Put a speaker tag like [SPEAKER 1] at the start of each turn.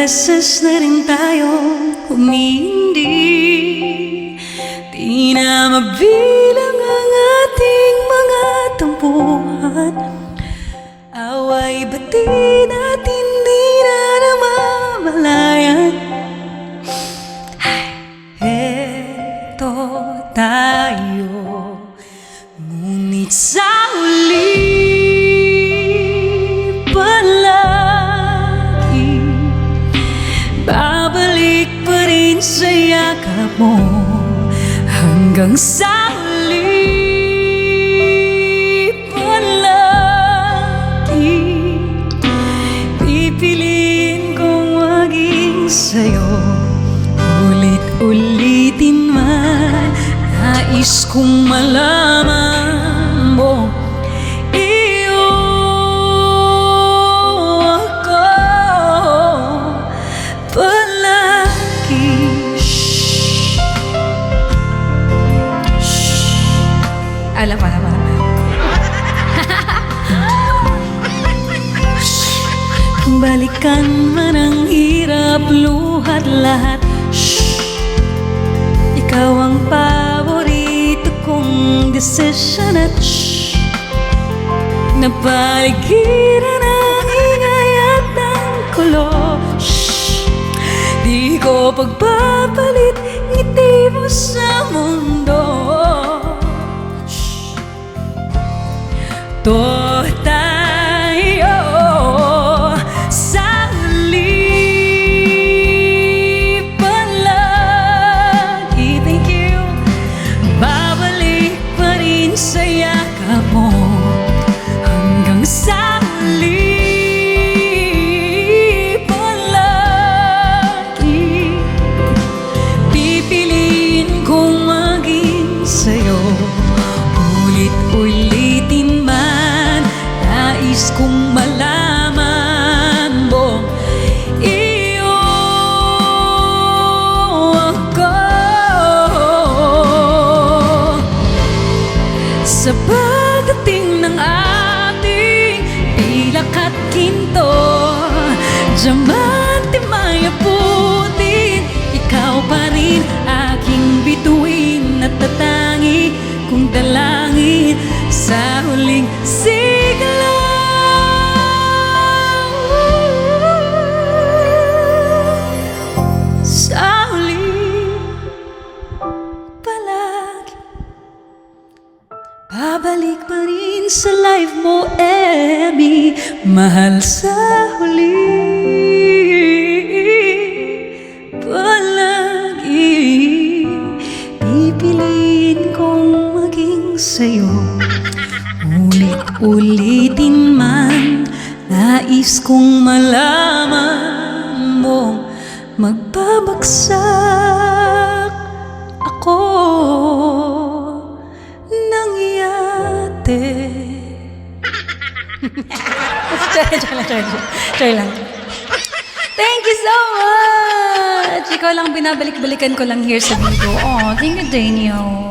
[SPEAKER 1] beses na rin tayong humindi. Di na mabilang ang ating mga tampuhan. Away bati natin di na namamalayan. Eto tayo, ngunit sa huli palagi babalik pa rin sa yakap mo. Hanggang sa huli palagi pipiliin kong maging sa'yo. Ulit-ulitin man, nais kong malaman mo iyo ako palagi. Alam. Balikan man ang hirap, luhat lahat. Ikaw ang paborito kong desisyon at napaligiran ang ingay at ang kulo. Di ko pagpapalit ngiti mo sa mundo. To tayo sa huli palagi. Thank you. Babalik pa rin sa yakap mo. Hanggang sa huli palagi pipiliin kong maging sa'yo. Ulit-ulitin man, nais kong malaman mo iyo ako. Sa pagdating ng ating pilak at ginto, diamante may abutin, ikaw pa rin aking bituin at tatangi kung dalangin sa huling sigla. Sa huli palagi babalik pa rin sa life mo, Emmy. Mahal sa huli palagi pipiliin kong maging sa'yo. Ulit-ulitin man, nais kong malaman mo magbabagsak ako ng yate. Try lang. Thank you so much! Ikaw lang, binabalik-balikan ko lang here sa video. Oh, thank you, Daniel.